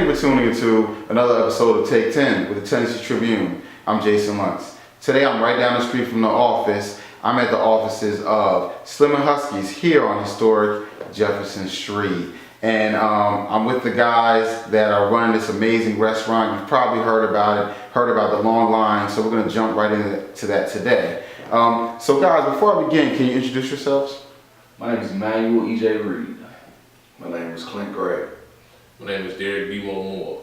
you for tuning into another episode of Take 10 with the Tennessee Tribune. I'm Jason Luntz. Today I'm right down the street from the office. I'm at the offices of Slim and Huskies here on historic Jefferson Street. And I'm with the guys that are running this amazing restaurant. You've probably heard about it, heard about the long line, so we're going to jump right into that today. So guys, before I begin, can you introduce yourselves? My name is Emmanuel E.J. Reed. My name is Clint Gray. My name is Derek B. Moore.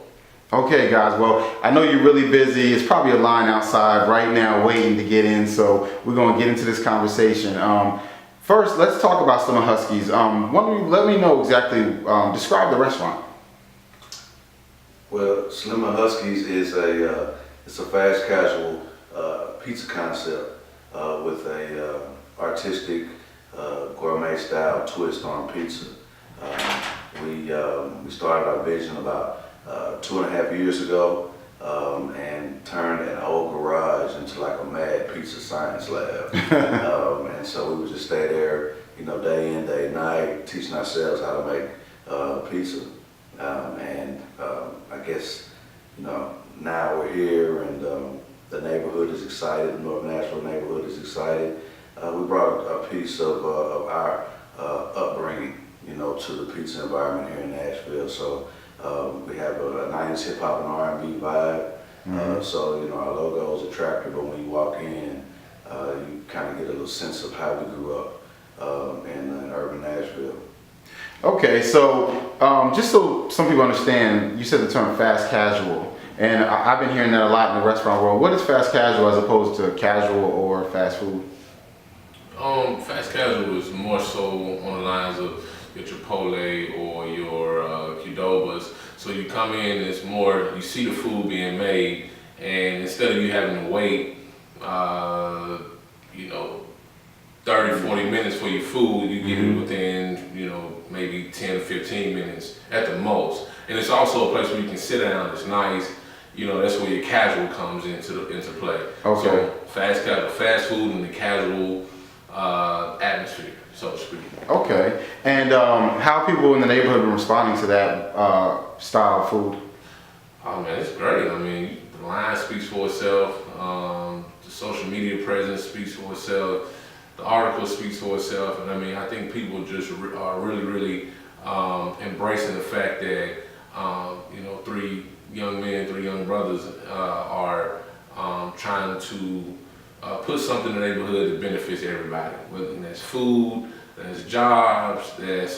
Okay guys, well, I know you're really busy. It's probably a line outside right now waiting to get in, so we're going to get into this conversation. First, let's talk about Slim and Huskies. Let me know exactly, describe the restaurant. Well, Slim and Huskies is it's a fast casual pizza concept with a artistic gourmet style twist on pizza. We started our vision about 2.5 years ago and turned an old garage into like a mad pizza science lab. And so we would just stay there, day in, day night, teaching ourselves how to make pizza. I guess, now we're here and the neighborhood is excited, the North Nashville neighborhood is excited. We brought a piece of our upbringing, to the pizza environment here in Nashville. So we have a 90s hip hop and R&B vibe. So our logo is attractive, but when you walk in, you kind of get a little sense of how we grew up in urban Nashville. Okay, so just so some people understand, you said the term fast casual, and I've been hearing that a lot in the restaurant world. What is fast casual as opposed to casual or fast food? Fast casual is more so on the lines of your Chipotle or your Qdobas. So you come in, it's more, you see the food being made, and instead of you having to wait, 30, 40 minutes for your food, you get it within, maybe 10 or 15 minutes at the most. And it's also a place where you can sit down, it's nice. That's where your casual comes into play. Okay. So fast food and the casual atmosphere, so to speak. Okay, and how have people in the neighborhood been responding to that style of food? Oh man, it's great. I mean, the line speaks for itself. The social media presence speaks for itself. The article speaks for itself. And I mean, I think people just are really embracing the fact that, three young brothers are trying to put something in the neighborhood that benefits everybody. And that's food, that's jobs, that's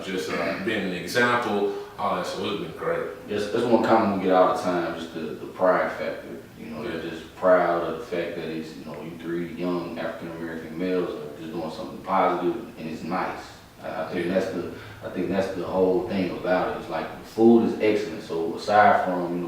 just being an example, all that. So it's been great. That's one comment we get all the time, just the pride factor. They're just proud of the fact that it's, you three young African American males are just doing something positive and it's nice. I think that's the whole thing about it. It's like the food is excellent. So aside from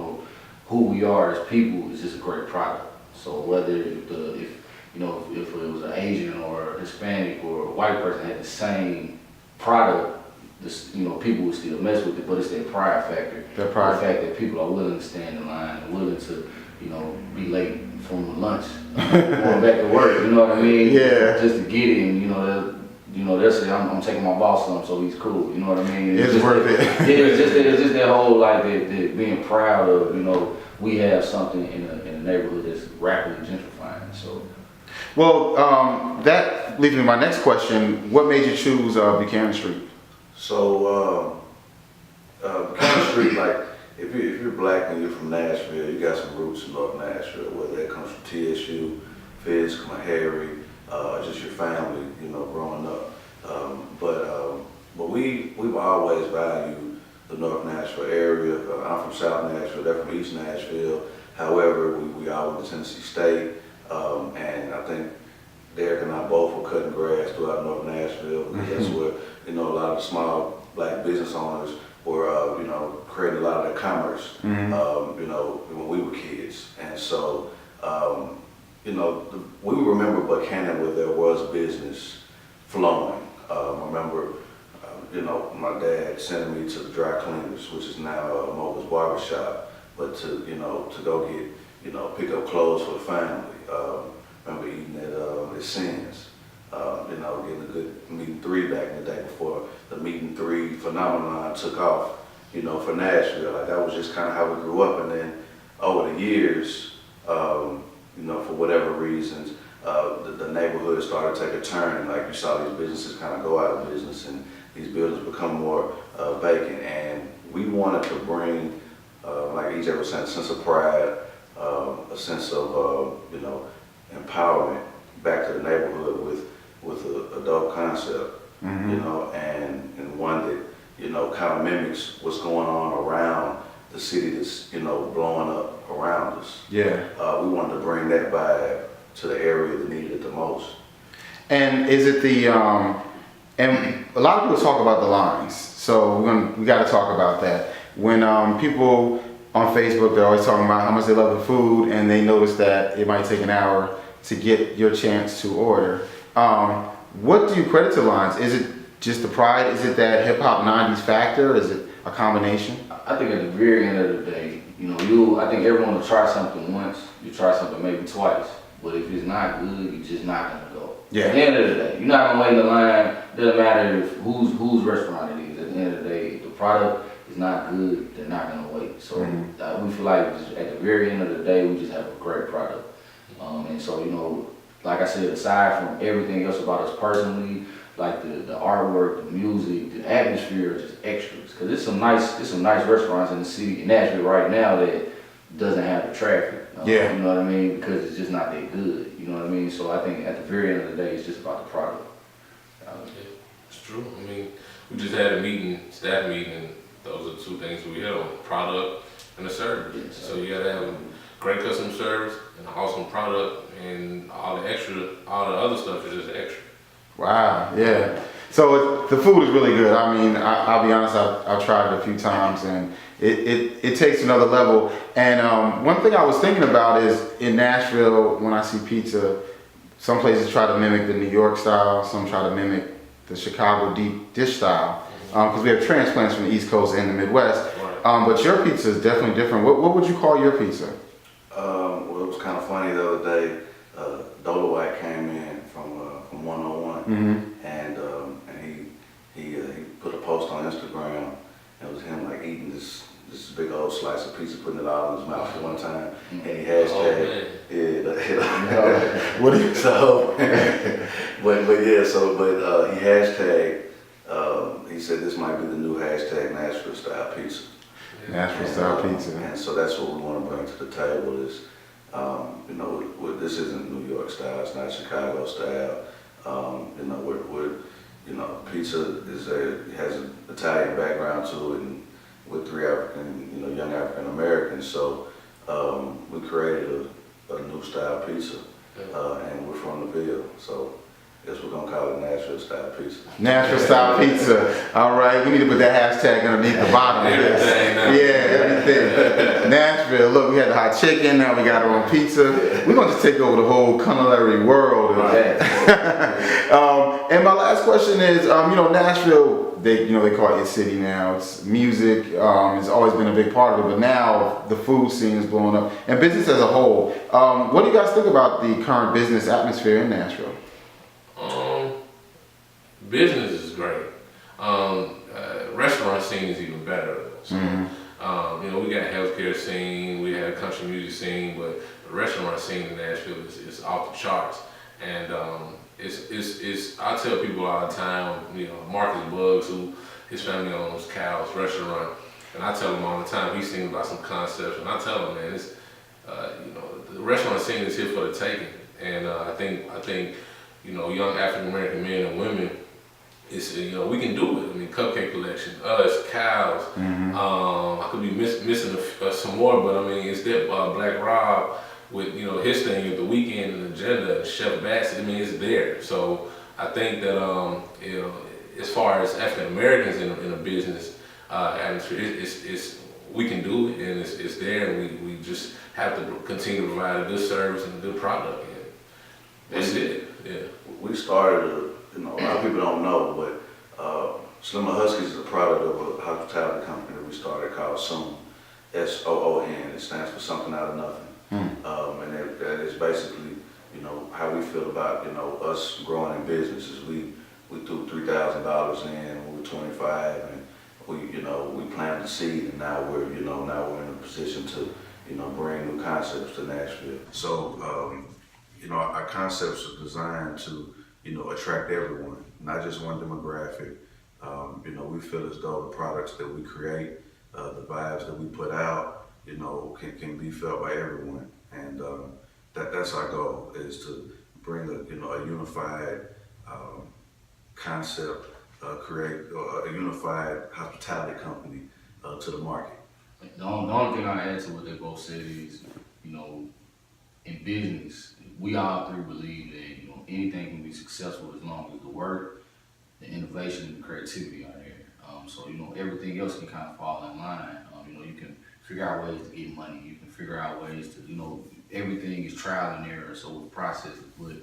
who we are as people, it's just a great product. So whether if it was an Asian or a Hispanic or a white person had the same product, people would still mess with it, but it's their pride factor. The fact that people are willing to stand in line and willing to, be late from lunch, going back to work, you know what I mean? Yeah. Just to get it, and they'll say, I'm taking my boss something, so he's cool, you know what I mean? It's worth it. It's just that whole, like, that being proud of, we have something in a neighborhood that's rapidly gentrifying, so. Well, that leads me to my next question. What made you choose Buchanan Street? So, Buchanan Street, like, if you're black and you're from Nashville, you got some roots in North Nashville, whether that comes from TSU, Fisk, Meharry, just your family, growing up. But we've always valued the North Nashville area. I'm from South Nashville, they're from East Nashville. However, we all went to Tennessee State, and I think Derek and I both were cutting grass throughout North Nashville. That's where, a lot of the small black business owners were, creating a lot of their commerce, when we were kids. And so, we remember Buchanan where there was business flowing. I remember, my dad sending me to the dry cleaners, which is now Mobile's Barbershop, but to go get, pick up clothes for the family. Remember eating at Sins, getting a good meat and three back in the day before the meat and three phenomenon took off, you know, for Nashville. Like that was just kind of how we grew up. And then over the years, you know, for whatever reasons, the neighborhood started to take a turn. Like you saw these businesses kind of go out of business and these buildings become more vacant. And we wanted to bring, like EJ was saying, a sense of pride, a sense of, you know, empowerment back to the neighborhood with a dope concept, you know, and one that, you know, kind of mimics what's going on around the city that's, you know, blowing up around us. Yeah. We wanted to bring that vibe to the area that needed it the most. And is it the, and a lot of people talk about the lines, so we got to talk about that. When people on Facebook, they're always talking about how much they love the food, and they notice that it might take an hour to get your chance to order. What do you credit to lines? Is it just the pride? Is it that hip hop 90s factor? Is it a combination? I think at the very end of the day, you know, I think everyone will try something once, you try something maybe twice, but if it's not good, you're just not gonna go. Yeah. At the end of the day, you're not gonna wait in the line. Doesn't matter if whose restaurant it is. At the end of the day, if the product is not good, they're not gonna wait. So we feel like just at the very end of the day, we just have a great product. And so, you know, like I said, aside from everything else about us personally, like the artwork, the music, the atmosphere, just extras. Cause there's some nice restaurants in the city in Nashville right now that doesn't have the traffic. Yeah. You know what I mean? Because it's just not that good. You know what I mean? So I think at the very end of the day, it's just about the product. It's true. I mean, we just had a meeting, staff meeting, and those are the two things we hit on: product and the service. Yes, so you gotta have great customer service, an awesome product, and all the other stuff is just extra. Wow, yeah. So the food is really good. I mean, I'll be honest, I've tried it a few times, and it takes another level. And one thing I was thinking about is in Nashville, when I see pizza, some places try to mimic the New York style, some try to mimic the Chicago deep dish style, because we have transplants from the East Coast and the Midwest. Right. But your pizza is definitely different. What would you call your pizza? Well, it was kind of funny the other day. Dolowite came in from 101, and he put a post on Instagram. And it was him like eating this big old slice of pizza, putting it all in his mouth at one time, and he hashtag What do you so? but he hashtag. He said this might be the new hashtag Nashville style pizza. Nashville style pizza. And so that's what we want to bring to the table is, you know, this isn't New York style, it's not Chicago style. You know, you know, pizza has an Italian background to it, and with three young African Americans. So we created a new style pizza, and we're from the Ville. So I guess we're gonna call it Nashville style pizza. Nashville style pizza. All right, we need to put that hashtag underneath the bottom of this. Everything. Nashville. Look, we had the hot chicken. Now we got our own pizza. We're gonna just take over the whole culinary world. Right. And my last question is, you know, Nashville. They call it It City now. It's music. It's always been a big part of it, but now the food scene is blowing up, and business as a whole. What do you guys think about the current business atmosphere in Nashville? Business is great. Restaurant scene is even better. So, you know, we got a healthcare scene, we had a country music scene, but the restaurant scene in Nashville is off the charts. And I tell people all the time, you know, Marcus Buggs, who his family owns Cal's restaurant, and I tell him all the time, he's thinking about some concepts, and I tell him, man, it's, you know, the restaurant scene is here for the taking. And I think, you know, young African American men and women, it's, you know, we can do it. I mean, Cupcake Collection, us, Cal's. I could be missing some more, but I mean, it's that Black Rob with, you know, his thing at the weekend and Agenda, and Chef Bassett. I mean, it's there. So I think that, you know, as far as African Americans in a business atmosphere, it's we can do it, and it's there, and we just have to continue to provide a good service and a good product. And that's it. Yeah. We started, you know, a lot of people don't know, but Slim Huskies is a product of a hospitality company that we started called Soon, SOON. It stands for something out of nothing. And that is basically, you know, how we feel about, you know, us growing in business. Is we threw $3,000 in when we were 25, and we planted the seed, and now we're in a position to, bring new concepts to Nashville. So, our concepts are designed to, attract everyone, not just one demographic. We feel as though the products that we create, the vibes that we put out, can be felt by everyone. And that's our goal, is to bring a unified concept, create a unified hospitality company to the market. The only thing I add to what they both said is, in business, we all three believe that, anything can be successful as long as the work, the innovation, and the creativity are there. So, everything else can kind of fall in line. You can figure out ways to get money. You can figure out ways to, everything is trial and error, so with processes. But,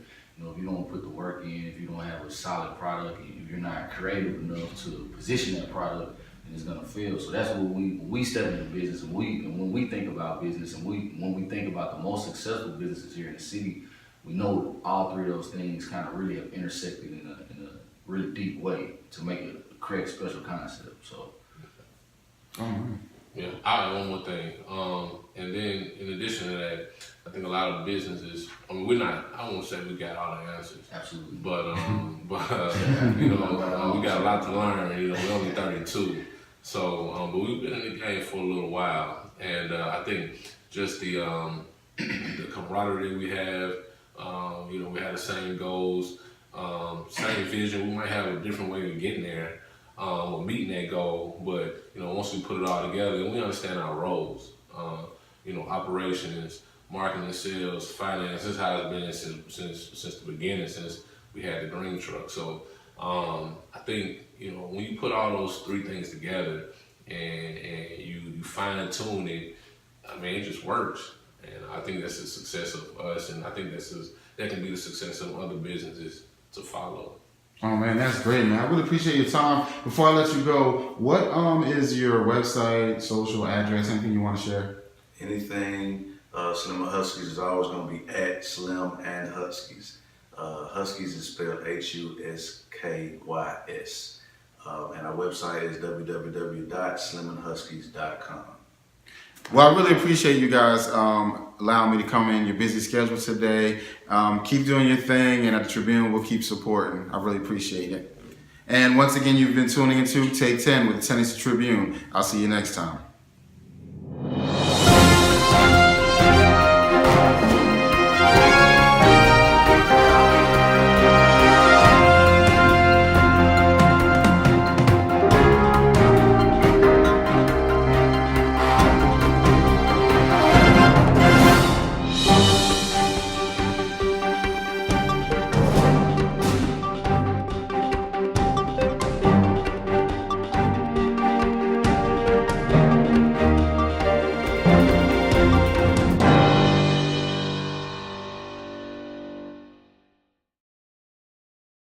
if you don't put the work in, if you don't have a solid product, if you're not creative enough to position that product, then it's gonna fail. So that's what we step into business, and when we think about business, and when we think about the most successful businesses here in the city, we know all three of those things kind of really have intersected in a really deep way to make it create a special concept. So. Yeah, I add one more thing. And then in addition to that, I think a lot of businesses, I won't say we got all the answers. Absolutely. But we got a lot to learn. We're only 32. So, but we've been in the game for a little while. And I think just the camaraderie that we have, we have the same goals, same vision. We might have a different way of getting there. Or meeting that goal, but once we put it all together, and we understand our roles, operations, marketing, sales, finance. This is how it's been since the beginning, since we had the green truck. So I think when you put all those three things together and you fine tune it, it just works. And I think that's the success of us, and I think that can be the success of other businesses to follow. Oh man, that's great, man. I really appreciate your time. Before I let you go, what is your website, social address, anything you want to share? Anything Slim and Huskies is always going to be at Slim and Huskies. Huskies is spelled Huskys. And our website is www.slimandhuskies.com. Well, I really appreciate you guys allowing me to come in your busy schedule today. Keep doing your thing, and at the Tribune, we'll keep supporting. I really appreciate it. And once again, you've been tuning into Take 10 with the Tennessee Tribune. I'll see you next time.